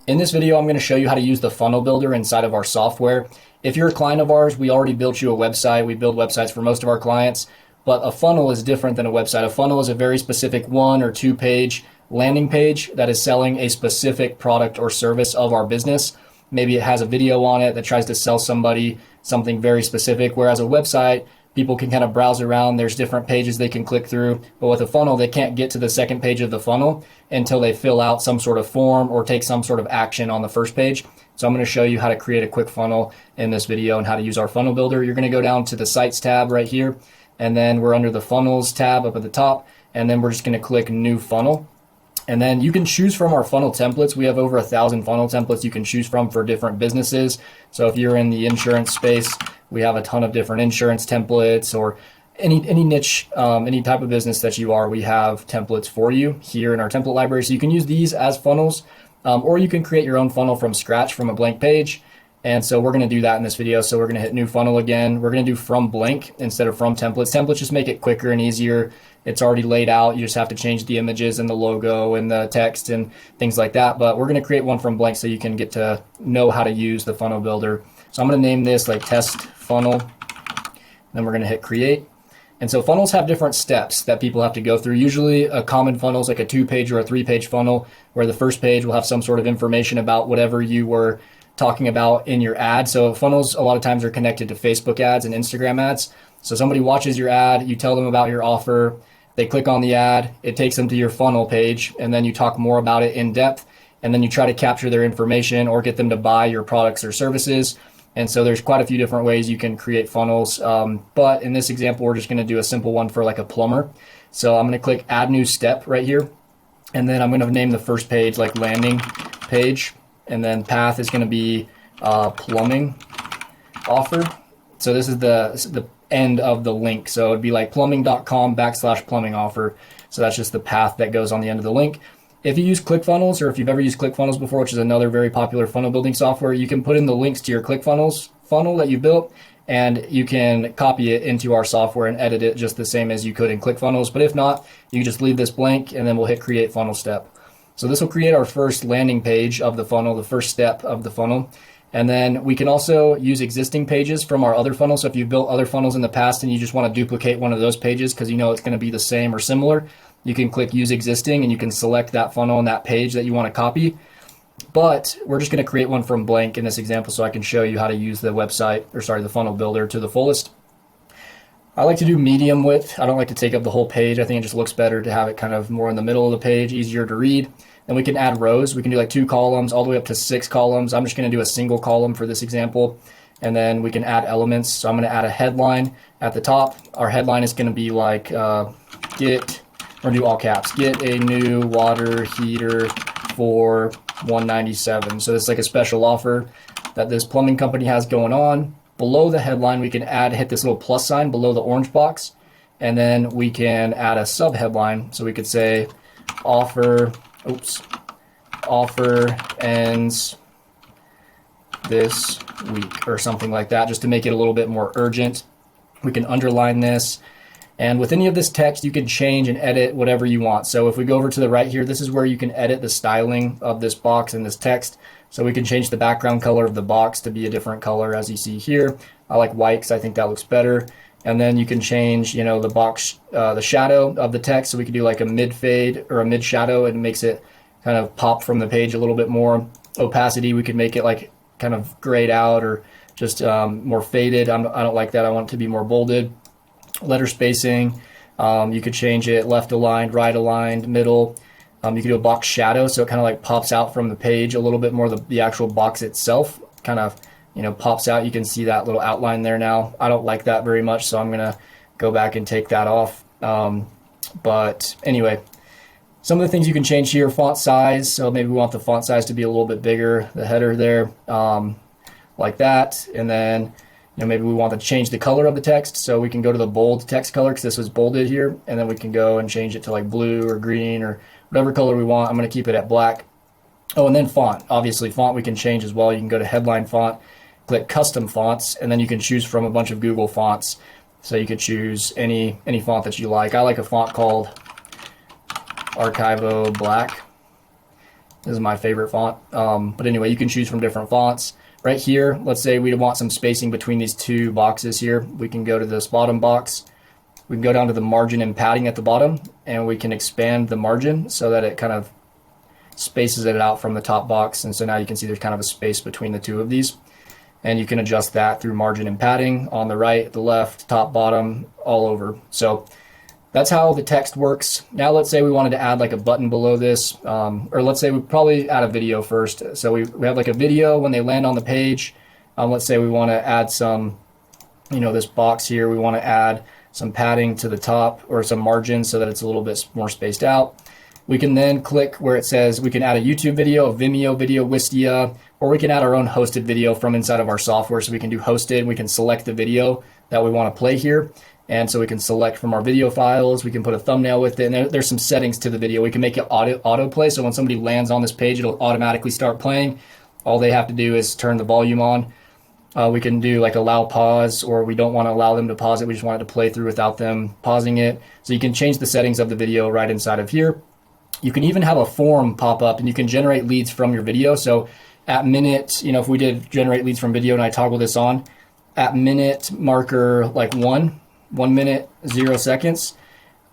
In this video, I'm going to show you how to use the funnel builder inside of our software. If you're a client of ours, we already built you a website. We build websites for most of our clients, but a funnel is different than a website. A funnel is a very specific 1 or 2 page landing page that is selling a specific product or service of our business. Maybe it has a video on it that tries to sell somebody something very specific, whereas a website, people can kind of browse around. There's different pages they can click through, but with a funnel, they can't get to the second page of the funnel until they fill out some sort of form or take some sort of action on the first page. So I'm going to show you how to create a quick funnel in this video and how to use our funnel builder. You're going to go down to the Sites tab right here, and then we're under the Funnels tab up at the top, and then we're just going to click New Funnel. And then you can choose from our funnel templates. We have over 1,000 funnel templates you can choose from for different businesses. So if you're in the insurance space, we have a ton of different insurance templates, or any niche, any type of business that you are, we have templates for you here in our template library. So you can use these as funnels, or you can create your own funnel from scratch from a blank page. And so we're going to do that in this video. So we're going to hit New Funnel again. We're going to do from blank instead of from templates. Templates just make it quicker and easier. It's already laid out. You just have to change the images and the logo and the text and things like that. But we're going to create one from blank so you can get to know how to use the funnel builder. So I'm going to name this like test funnel. Then we're going to hit create. And so funnels have different steps that people have to go through. Usually a common funnel is like a 2-page or a 3-page funnel, where the first page will have some sort of information about whatever you were talking about in your ad. So funnels a lot of times are connected to Facebook ads and Instagram ads. So somebody watches your ad, you tell them about your offer, they click on the ad, it takes them to your funnel page, and then you talk more about it in depth, and then you try to capture their information or get them to buy your products or services. And so there's quite a few different ways you can create funnels. But in this example, we're just going to do a simple one for like a plumber. So I'm going to click add new step right here. And then I'm going to name the first page like landing page. And then path is going to be plumbing offer. So this is the end of the link. So it'd be like plumbing.com/plumbing offer. So that's just the path that goes on the end of the link. If you use ClickFunnels, or if you've ever used ClickFunnels before, which is another very popular funnel building software, you can put in the links to your ClickFunnels funnel that you built, and you can copy it into our software and edit it just the same as you could in ClickFunnels. But if not, you can just leave this blank, and then we'll hit create funnel step. So this will create our first landing page of the funnel, the first step of the funnel. And then we can also use existing pages from our other funnels. So if you've built other funnels in the past and you just want to duplicate one of those pages because you know it's going to be the same or similar, you can click use existing and you can select that funnel and that page that you want to copy. But we're just going to create one from blank in this example so I can show you how to use the the funnel builder to the fullest. I like to do medium width. I don't like to take up the whole page. I think it just looks better to have it kind of more in the middle of the page, easier to read. Then we can add rows. We can do like 2 columns all the way up to 6 columns. I'm just going to do a single column for this example. And then we can add elements. So I'm going to add a headline at the top. Our headline is going to be like we're going to do all caps, get a new water heater for $197. So it's like a special offer that this plumbing company has going on. Below the headline, we can hit this little plus sign below the orange box, and then we can add a sub headline. So we could say offer ends this week or something like that, just to make it a little bit more urgent. We can underline this. And with any of this text, you can change and edit whatever you want. So if we go over to the right here, this is where you can edit the styling of this box and this text. So we can change the background color of the box to be a different color, as you see here. I like white because I think that looks better. And then you can change, the box, the shadow of the text. So we could do like a mid fade or a mid shadow, and it makes it kind of pop from the page a little bit more. Opacity, we could make it like kind of grayed out or just more faded. I don't like that. I want it to be more bolded. Letter spacing, you could change it left aligned, right aligned, middle. You could do a box shadow, so it kind of like pops out from the page a little bit more. The actual box itself kind of pops out. You can see that little outline there now. I don't like that very much, so I'm gonna go back and take that off. But anyway, some of the things you can change here: font size. So maybe we want the font size to be a little bit bigger, the header there, like that. And then maybe we want to change the color of the text, so we can go to the bold text color because this was bolded here, and then we can go and change it to like blue or green or whatever color we want. I'm going to keep it at black. Oh, and then font. Obviously, font we can change as well. You can go to headline font, click custom fonts, and then you can choose from a bunch of Google fonts. So you could choose any font that you like. I like a font called Archivo Black. This is my favorite font. But anyway, you can choose from different fonts. Right here, let's say we want some spacing between these two boxes here. We can go to this bottom box. We can go down to the margin and padding at the bottom, and we can expand the margin so that it kind of spaces it out from the top box. And so now you can see there's kind of a space between the two of these. And you can adjust that through margin and padding on the right, the left, top, bottom, all over. So that's how the text works. Now let's say we wanted to add like a button below this, or let's say we probably add a video first. So we have like a video when they land on the page. Let's say we want to add some, this box here, we want to add some padding to the top or some margin so that it's a little bit more spaced out. We can then click where it says we can add a YouTube video, a Vimeo video, Wistia, or we can add our own hosted video from inside of our software. So we can do hosted, we can select the video that we want to play here. And so we can select from our video files, we can put a thumbnail with it, and there's some settings to the video. We can make it autoplay, so when somebody lands on this page, it'll automatically start playing. All they have to do is turn the volume on. We can do like allow pause, or we don't want to allow them to pause it, we just want it to play through without them pausing it. So you can change the settings of the video right inside of here. You can even have a form pop up, and you can generate leads from your video. So at minute, if we did generate leads from video and I toggle this on, at minute marker like 1 minute, 0 seconds,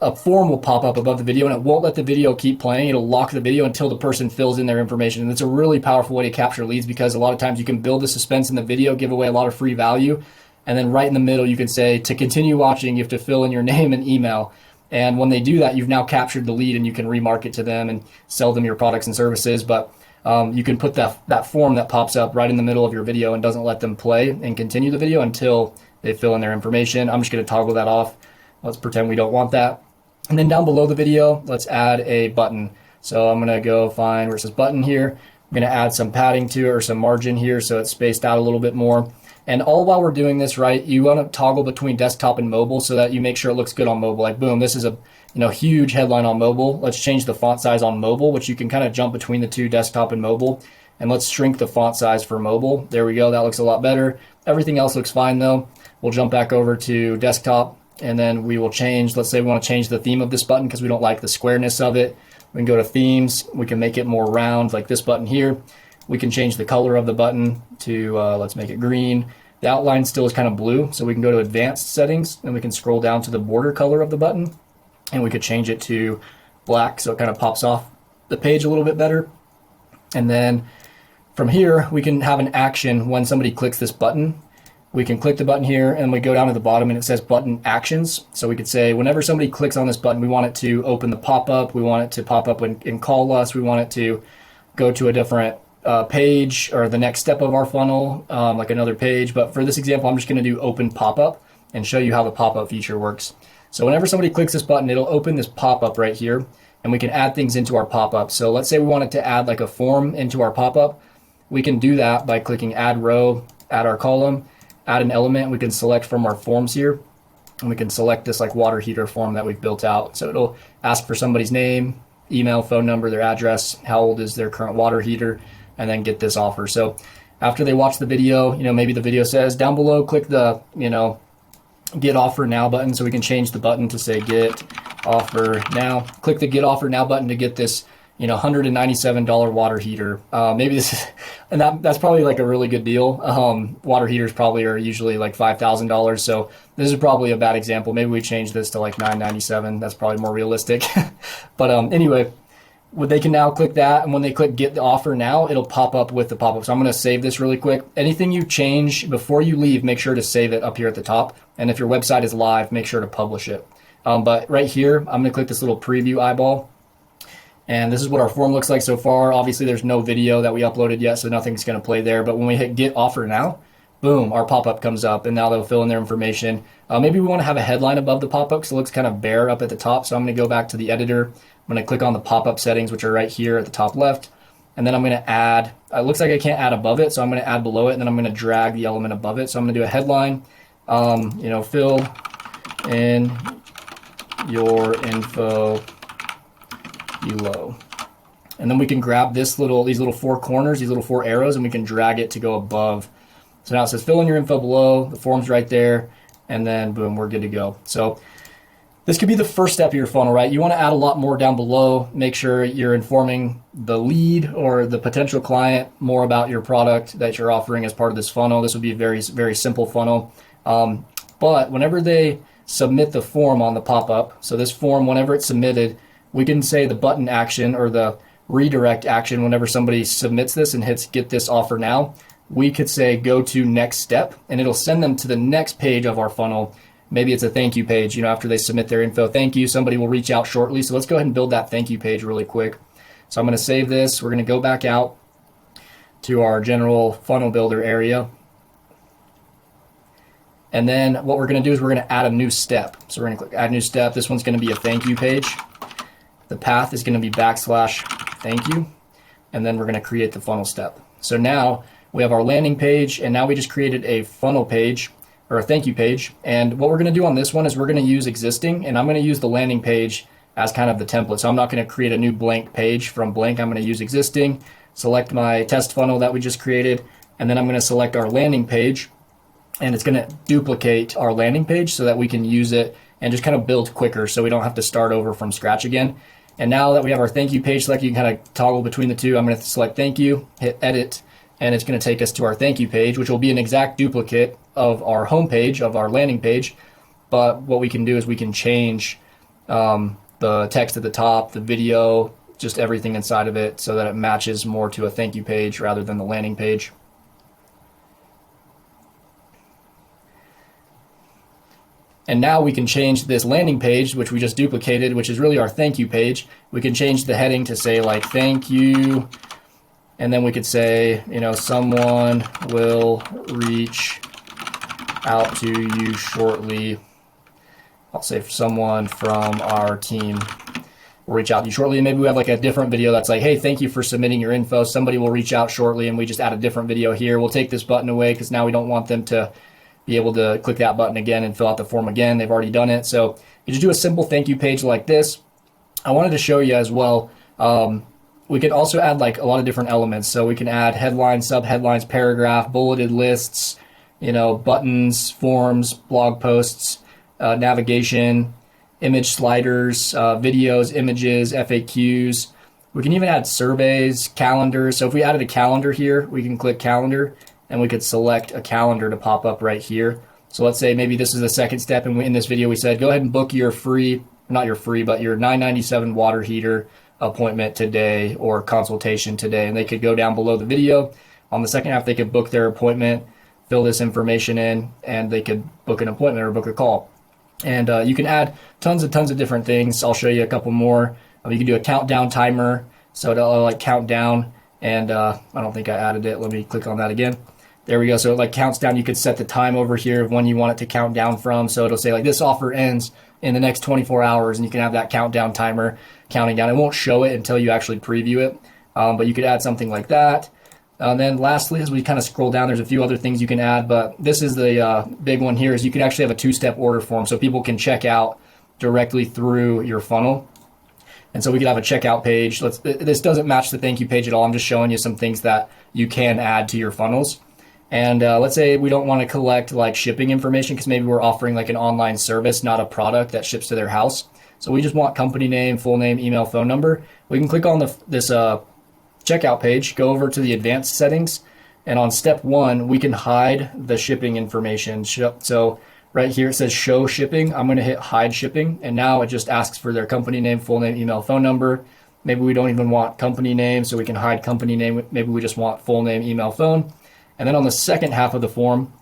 a form will pop up above the video, and it won't let the video keep playing. It'll lock the video until the person fills in their information. And it's a really powerful way to capture leads, because a lot of times you can build the suspense in the video, give away a lot of free value. And then right in the middle, you can say, to continue watching, you have to fill in your name and email. And when they do that, you've now captured the lead, and you can remarket to them and sell them your products and services. But you can put that form that pops up right in the middle of your video and doesn't let them play and continue the video until they fill in their information. I'm just going to toggle that off. Let's pretend we don't want that. And then down below the video, let's add a button. So I'm going to go find where it says button here. I'm going to add some padding to it, or some margin here, so it's spaced out a little bit more. And all while we're doing this, right, you want to toggle between desktop and mobile so that you make sure it looks good on mobile. Like, boom, this is a huge headline on mobile. Let's change the font size on mobile, which you can kind of jump between the two, desktop and mobile. And let's shrink the font size for mobile. There we go. That looks a lot better. Everything else looks fine though. We'll jump back over to desktop, and then we will change, let's say we want to change the theme of this button because we don't like the squareness of it. We can go to themes. We can make it more round, like this button here. We can change the color of the button to, let's make it green. The outline still is kind of blue, so we can go to advanced settings, and we can scroll down to the border color of the button, and we could change it to black so it kind of pops off the page a little bit better. And then from here, we can have an action when somebody clicks this button. We can click the button here, and we go down to the bottom, and it says button actions. So we could say whenever somebody clicks on this button, we want it to open the pop-up, we want it to pop up and call us, we want it to go to a different page or the next step of our funnel, like another page. But for this example, I'm just going to do open pop-up and show you how the pop-up feature works. So whenever somebody clicks this button, it'll open this pop-up right here, and we can add things into our pop-up. So let's say we wanted to add like a form into our pop-up. We can do that by clicking add row, add our column, add an element. We can select from our forms here, and we can select this like water heater form that we've built out. So it'll ask for somebody's name, email, phone number, their address, how old is their current water heater, and then get this offer. So after they watch the video, maybe the video says down below, click the, get offer now button. So we can change the button to say get offer now. Click the get offer now button to get this, $197 water heater. Maybe this is, and that's probably like a really good deal. Water heaters probably are usually like $5,000. So this is probably a bad example. Maybe we change this to like $997. That's probably more realistic. But anyway, they can now click that, and when they click get the offer now, it'll pop up with the pop-up. So I'm going to save this really quick. Anything you change before you leave, make sure to save it up here at the top. And if your website is live, make sure to publish it. But right here, I'm going to click this little preview eyeball. And this is what our form looks like so far. Obviously, there's no video that we uploaded yet, so nothing's going to play there. But when we hit get offer now, boom, our pop-up comes up, and now they'll fill in their information. Maybe we want to have a headline above the pop-up, so it looks kind of bare up at the top. So I'm going to go back to the editor. I'm going to click on the pop-up settings, which are right here at the top left. And then I'm going to add, it looks like I can't add above it, so I'm going to add below it, and then I'm going to drag the element above it. So I'm going to do a headline, fill in your info below. And then we can grab these little four corners, these little four arrows, and we can drag it to go above. So now it says fill in your info below, the form's right there, and then boom, we're good to go. So This could be the first step of your funnel, right? You want to add a lot more down below. Make sure you're informing the lead or the potential client more about your product that you're offering as part of this funnel. This would be a very, very simple funnel. But whenever they submit the form on the pop-up, so this form, whenever it's submitted, we can say the button action or the redirect action whenever somebody submits this and hits get this offer now. We could say go to next step, and it'll send them to the next page of our funnel. Maybe it's a thank you page, after they submit their info. Thank you, somebody will reach out shortly. So let's go ahead and build that thank you page really quick. So I'm going to save this. We're going to go back out to our general funnel builder area. And then what we're going to do is we're going to add a new step. So we're going to click add new step. This one's going to be a thank you page. The path is going to be /thank you. And then we're going to create the funnel step. So now we have our landing page, and now we just created a funnel page or a thank you page. And what we're going to do on this one is we're going to use existing, and I'm going to use the landing page as kind of the template. So I'm not going to create a new blank page from blank. I'm going to use existing, select my test funnel that we just created, and then I'm going to select our landing page, and it's going to duplicate our landing page so that we can use it and just kind of build quicker so we don't have to start over from scratch again. And now that we have our thank you page selected, you can kind of toggle between the two. I'm going to select thank you, hit edit, and it's going to take us to our thank you page, which will be an exact duplicate of our home page, of our landing page. But what we can do is we can change the text at the top, the video, just everything inside of it so that it matches more to a thank you page rather than the landing page. And now we can change this landing page, which we just duplicated, which is really our thank you page. We can change the heading to say like thank you. And then we could say, someone will reach out to you shortly. I'll say someone from our team will reach out to you shortly. And maybe we have like a different video that's like, hey, thank you for submitting your info. Somebody will reach out shortly. And we just add a different video here. We'll take this button away because now we don't want them to be able to click that button again and fill out the form again. They've already done it. So you just do a simple thank you page like this. I wanted to show you as well. We can also add like a lot of different elements. So we can add headlines, subheadlines, paragraph, bulleted lists, buttons, forms, blog posts, navigation, image sliders, videos, images, FAQs. We can even add surveys, calendars. So if we added a calendar here, we can click calendar and we could select a calendar to pop up right here. So let's say maybe this is the second step, and in this video we said, go ahead and book your not your free, but your $9.97 water heater appointment today or consultation today. And they could go down below the video. On the second half, they could book their appointment, fill this information in, and they could book an appointment or book a call. And you can add tons of different things. I'll show you a couple more. You can do a countdown timer, so it'll like count down. And I don't think I added it. Let me click on that again. There we go. So it like counts down. You could set the time over here of when you want it to count down from. So it'll say like this offer ends in the next 24 hours, and you can have that countdown timer counting down. It won't show it until you actually preview it, but you could add something like that. And then lastly, as we kind of scroll down, there's a few other things you can add, but this is the big one here is you can actually have a two-step order form so people can check out directly through your funnel. And so we could have a checkout page. This doesn't match the thank you page at all. I'm just showing you some things that you can add to your funnels. And let's say we don't want to collect like shipping information because maybe we're offering like an online service, not a product that ships to their house. So we just want company name, full name, email, phone number. We can click on this checkout page, go over to the advanced settings, and on step 1, we can hide the shipping information. So right here it says show shipping. I'm going to hit hide shipping, and now it just asks for their company name, full name, email, phone number. Maybe we don't even want company name, so we can hide company name. Maybe we just want full name, email, phone. And then on the second half of the form,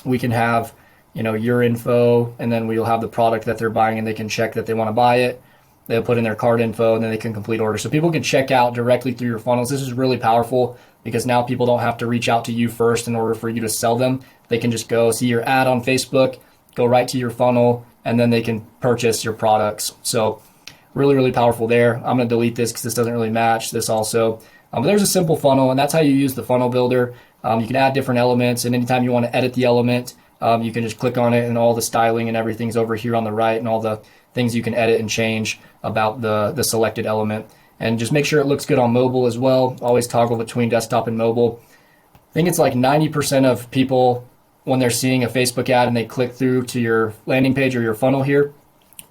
we can have, your info, and then we'll have the product that they're buying, and they can check that they want to buy it. They'll put in their card info, and then they can complete order. So people can check out directly through your funnels. This is really powerful because now people don't have to reach out to you first in order for you to sell them. They can just go see your ad on Facebook, go right to your funnel, and then they can purchase your products. So really, really powerful there. I'm going to delete this because this doesn't really match this also. But there's a simple funnel, and that's how you use the funnel builder. You can add different elements, and anytime you want to edit the element, you can just click on it, and all the styling and everything's over here on the right, and all the things you can edit and change about the selected element. And just make sure it looks good on mobile as well. Always toggle between desktop and mobile. I think it's like 90% of people, when they're seeing a Facebook ad and they click through to your landing page or your funnel here,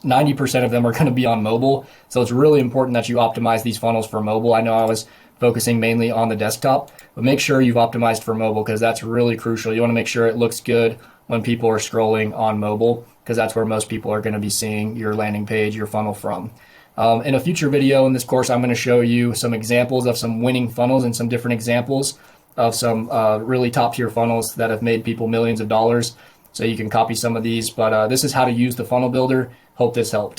90% of them are going to be on mobile. So it's really important that you optimize these funnels for mobile. I know I was focusing mainly on the desktop, but make sure you've optimized for mobile because that's really crucial. You want to make sure it looks good when people are scrolling on mobile because that's where most people are going to be seeing your landing page, your funnel from. In a future video in this course, I'm going to show you some examples of some winning funnels and some different examples of some really top tier funnels that have made people millions of dollars. So you can copy some of these, but this is how to use the funnel builder. Hope this helped.